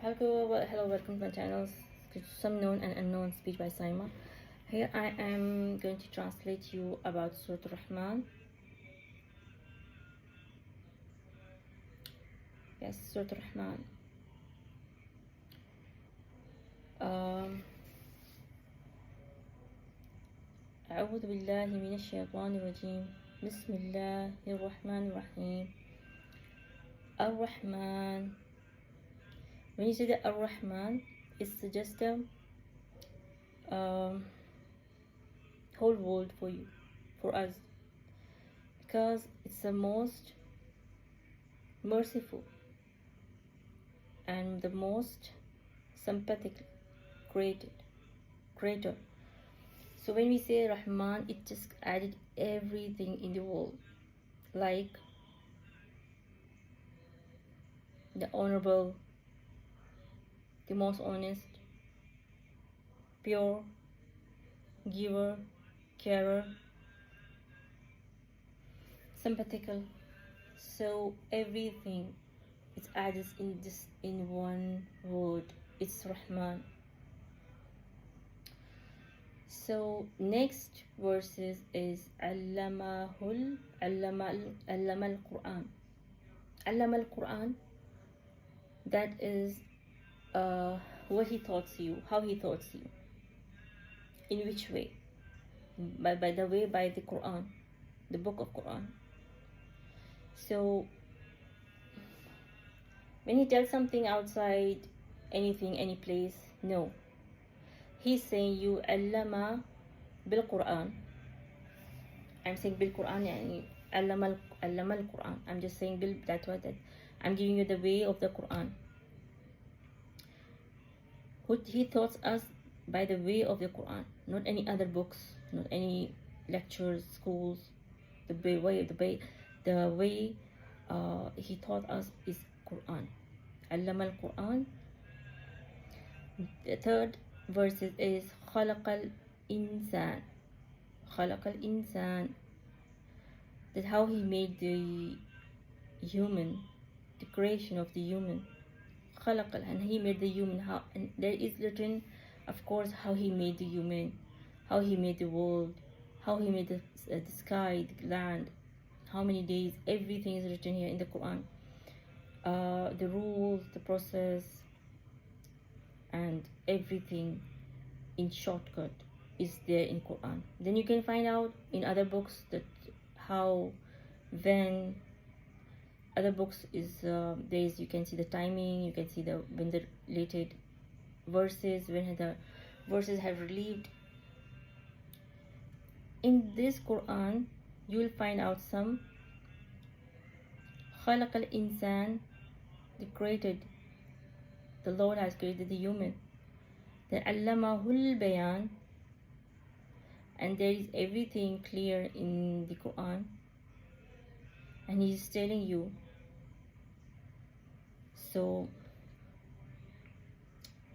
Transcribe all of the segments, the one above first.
Hello, welcome to my channel. Some known and unknown speech by Saima. Here I am going to translate you about Surah Al-Rahman. Yes, Surah Al-Rahman. أعوذ بالله من الشيطان الرجيم. بسم الله الرحمن الرحيم. الرحمن. When you say the Ar-Rahman, it's just a whole world for you, for us, because it's the most merciful and the most sympathetic creator. So when we say Rahman, it just added everything in the world, like the honorable, the most honest, pure, giver, carer, sympathetical. So everything is added in one word. It's Rahman. So next verses is Allama al-Quran. Allama al-Quran, that is what he taught you, how he taught you. In which way? By the Quran, the book of Quran. So when he tells something outside anything, any place, no. He's saying you Allama bil Quran. I'm saying bil Quran, yani Allama al Quran. I'm just saying bil, that's what that I'm giving you the way of the Quran. What he taught us by the way of the Quran, not any other books, not any lectures, schools. The way he taught us is Quran. Allama al-Quran. The third verse is خلق الإنسان. خلق الإنسان. That how he made the human, the creation of the human. خلق, and he made the human. How, and there is written, of course, how he made the human, how he made the world, how he made the sky, the land, how many days. Everything is written here in the Quran. The rules, the process, and everything in shortcut is there in Quran. Then you can find out in other books that how, when. Other books is there is, you can see the timing, you can see when the related verses, when the verses have relieved. In this Quran you will find out some خلق الإنسان, the Lord has created the human. Then علمه البيان, and there is everything clear in the Quran, and he is telling you. So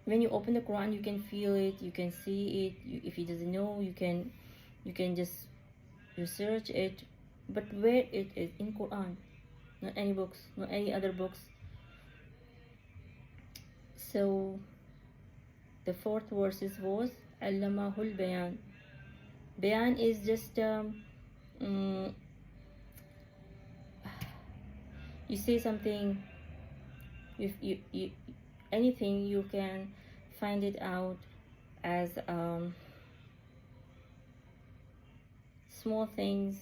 when you open the Quran, you can feel it, you can see it. If he doesn't know, you can just research it. But where it is in Quran, not any books, not any other books. So the fourth verses was Allamahul Bayan. Bayan is just you say something, if you anything, you can find it out as small things.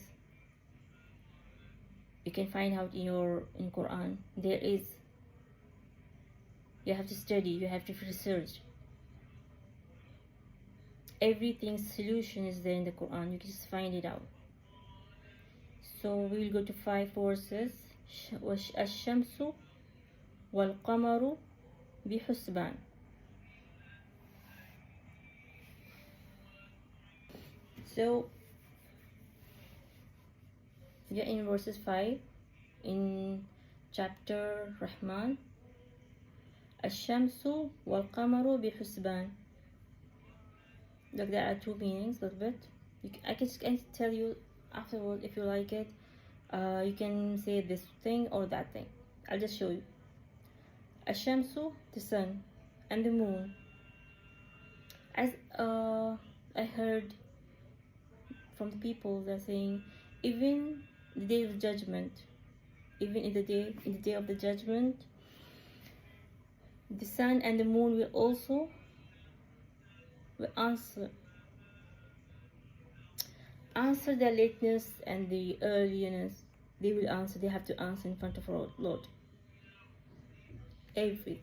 You can find out in Quran. There is, you have to study, you have to research. Everything's solution is there in the Quran. You can just find it out. So we will go to 5 verses. الشمس والقمر بحسبان. So we are in verses 5 in chapter Rahman. الشمس والقمر بحسبان. Look, there are two meanings, a little bit. I can tell you afterward if you like it. You can say this thing or that thing. I'll just show you. الشمس, the sun, and the moon. As I heard from the people, they're saying, even the day of judgment, even in the day of the judgment, the sun and the moon will also answer their lateness and the earliness. They will answer. They have to answer in front of our Lord. Everything,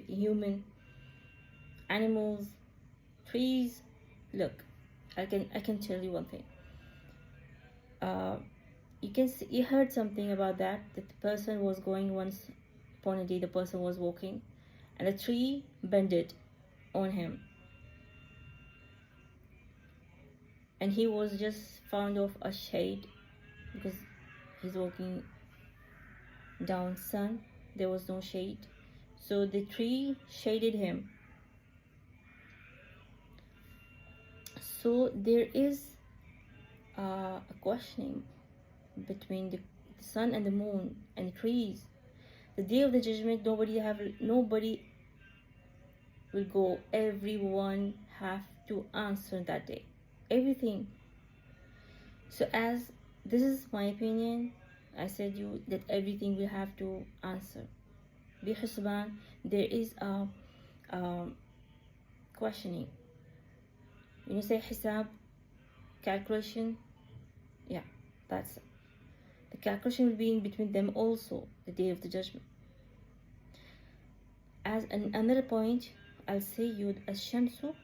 human, animals, trees. Look, I can tell you one thing. You heard something about that the person was going once upon a day. The person was walking, and a tree bended on him, and he was just found of a shade because he's walking down sun. There was no shade, so the tree shaded him. So there is a questioning between the sun and the moon and the trees. The day of the judgment, nobody will go. Everyone have to answer that day. Everything. So as this is my opinion, I said you that everything will have to answer. بحسبان, there is a questioning. When you say hisab, calculation, yeah, that's it. The calculation will be in between them also, the day of the judgment. As another point, I'll say you الشمس,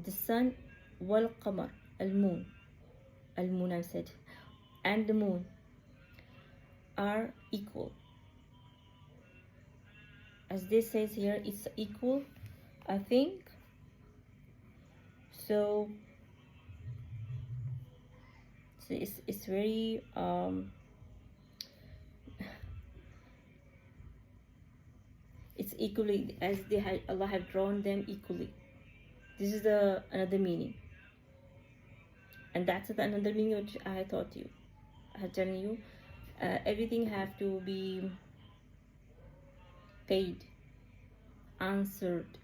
the sun, والقمر, المون, I said, and the moon are equal. As this says here, it's equal, I think. So it's very it's equally, as Allah have drawn them equally. This is another meaning, and that's another meaning which I had taught you. I had telling you, everything have to be paid, answered,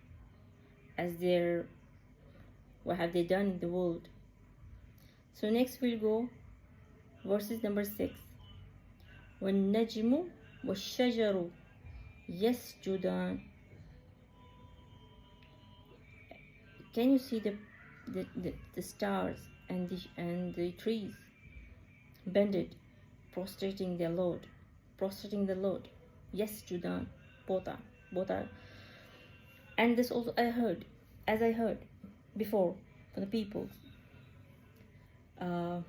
as their what have they done in the world. So next we'll go verses number 6. وَالنَّجْمُ وَالشَّجَرُ يَسْجُدَانِ. Can you see the stars and the trees bended, prostrating the Lord? يَسْجُدَانِ, both are. And this also I heard before from the people. I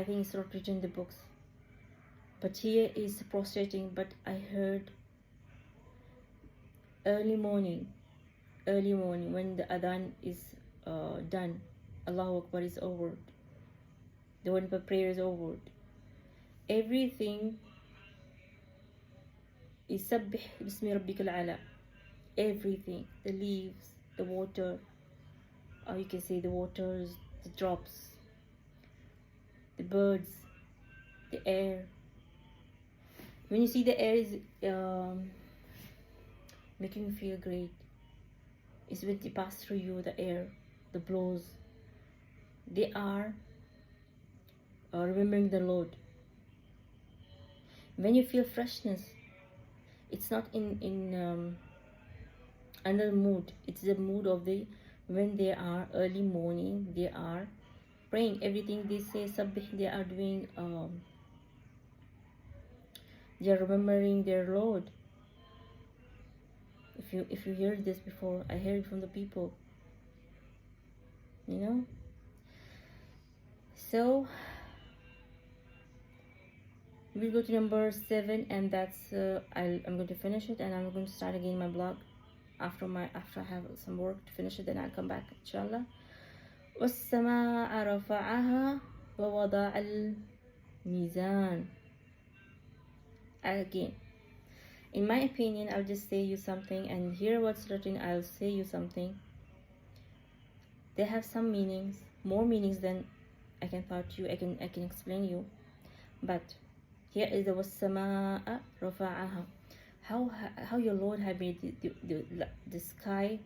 think it's not written in the books, but here is prostrating. But I heard early morning when the adhan is done, Allahu Akbar is over, the one prayer is over, everything is sabbih bismi rabbikal ala. Everything, the leaves, the water, or you can say the waters, the drops, the birds, the air. When you see the air is making you feel great, it's when they pass through you, the air, the blows, they are remembering the Lord. When you feel freshness, it's not in another mood, it's the mood of when they are early morning, they are praying. Everything they say sabbih, they are doing, they are remembering their Lord. If you heard this before, I heard it from the people, So we'll go to number 7, and that's I'm going to finish it, and I'm going to start again my blog after I have some work to finish it. Then I'll come back inshallah. والسماء رفعها ووضع الميزان. Again, in my opinion, I'll just say you something, and hear what's written. I'll say you something. They have some meanings, more meanings than I can thought you. I can explain you. But here is the والسماء رفعها. how your Lord had made the sky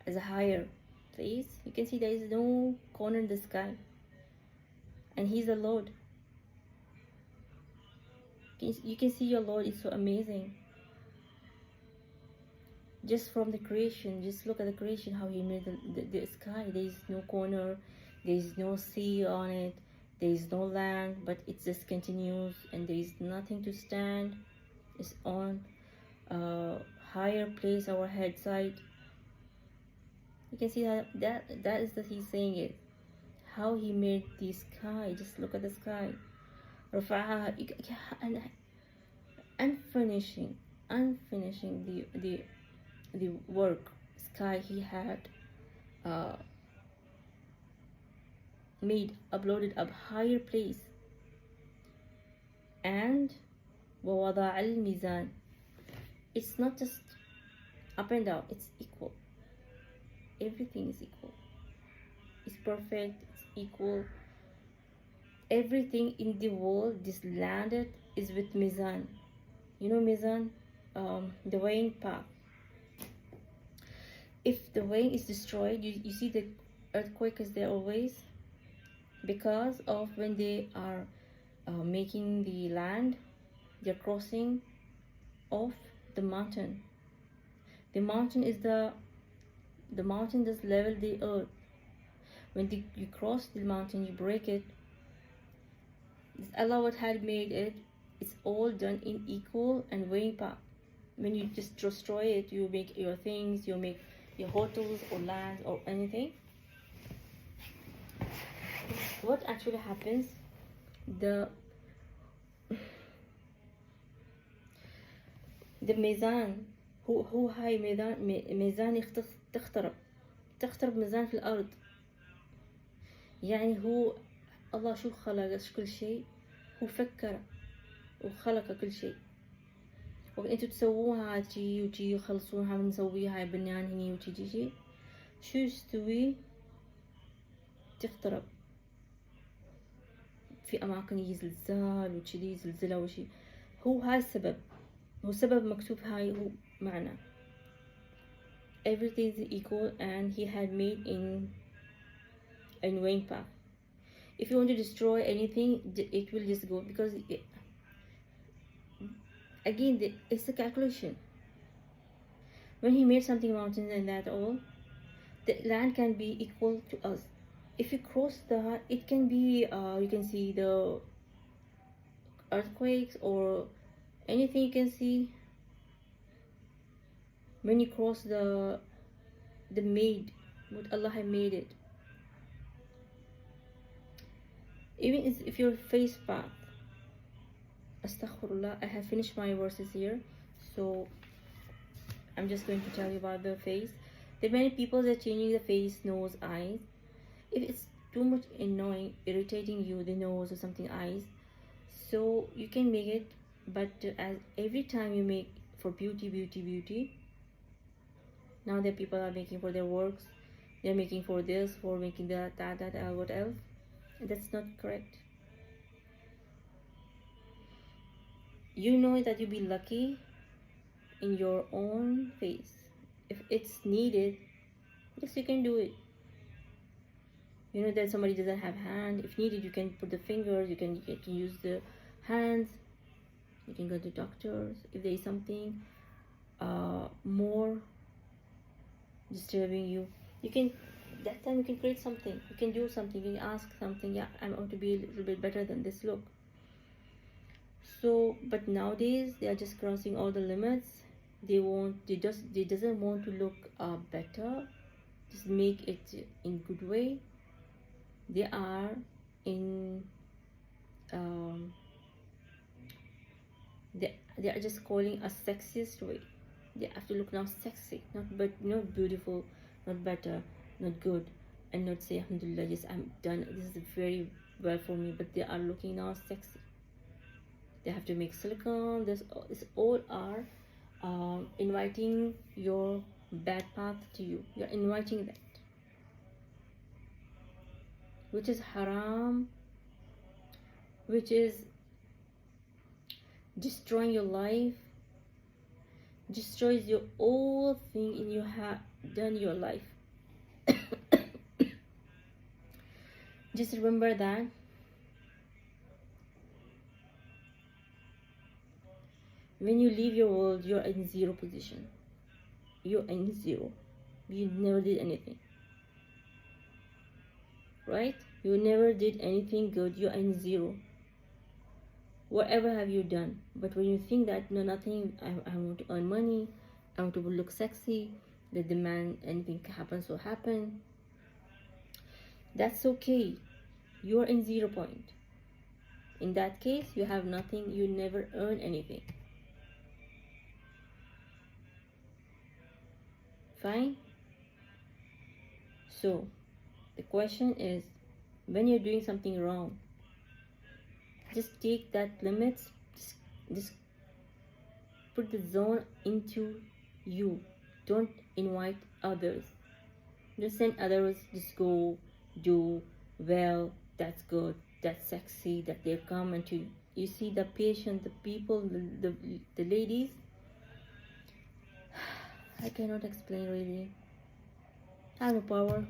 as a higher place. You can see there is no corner in the sky, and He's the Lord. You can see your Lord is so amazing. Just from the creation, just look at the creation, how He made the sky. There is no corner, there is no sea on it, there is no land, but it just continues, and there is nothing to stand. It's on a higher place, our head side. You can see that is that He's saying it. How He made the sky. Just look at the sky. And finishing the work sky He had made, uploaded up higher place. And ووضع الميزان. It's not just up and down, it's equal. Everything is equal. It's perfect, it's equal. Everything in the world, this landed, is with mizan. You know mizan? The weighing path. If the weighing is destroyed, you see the earthquake is there always, because of when they are making the land, they're crossing off the mountain. The mountain does level the earth. When you cross the mountain, you break it. Allah what had made it. It's all done in equal and weighing path. When you just destroy it, you make your things, you make your hotels or land or anything. What actually happens? The ميزان هو هاي ميزان تخترب ميزان في الأرض. يعني هو الله شو خلق كل شيء، هو فكر وخلق كل شيء، وانتوا تسووها تجي وتجي يخلصونها ونسويها هاي بنيان هني وتجي شو يستوي؟ تخترب في أماكن يجي زلزال وكذي زلزلة وشي. هو هاي السبب، هو سبب مكتوب هاي هو معنى. Everything is equal and He had made in weighing path. If you want to destroy anything, it will just go, because again it's a calculation. When He made something mountains and that all, the land can be equal to us. If you cross it can be you can see the earthquakes or anything you can see. When you cross the made, what Allah had made it. Even if your face path. Astaghfirullah, I have finished my verses here, so I'm just going to tell you about the face. There are many people that are changing the face, nose, eyes. If it's too much annoying, irritating you, the nose or something, eyes, so you can make it, but as every time you make for beauty. Now that people are making for their works, they're making for this, for making that, what else? That's not correct. You know that you'll be lucky in your own face. If it's needed, yes, you can do it. You know that somebody doesn't have hand. If needed, you can put the fingers. You can use the hands. You can go to doctors if there is something more disturbing you. You can, that time you can create something. You can do something. You can ask something. Yeah, I want to be a little bit better than this look. So, but nowadays they are just crossing all the limits. They doesn't want to look better. Just make it in good way. They are in they are just calling a sexiest way. They have to look now sexy, not beautiful, not better, not good, and not say alhamdulillah, yes, I'm done, this is very well for me, but they are looking now sexy. They have to make silicone. This all are inviting your bad path to you. You're inviting that, which is haram, which is destroying your life, destroys your all thing in you have done your life. Just remember that when you leave your world, you're in zero position. You're in zero. You never did anything, right? You never did anything good. You're in zero. Whatever have you done? But when you think that no, nothing, I want to earn money, I want to look sexy, the demand, anything happens will happen, that's okay. You are in 0 point. In that case, you have nothing, you never earn anything. Fine? So, the question is, when you're doing something wrong, just take that limits, just put the zone into you. Don't invite others. Just send others, just go, do, well, that's good, that's sexy, that they come and you see the patient, the people, the ladies. I cannot explain really. I have no power.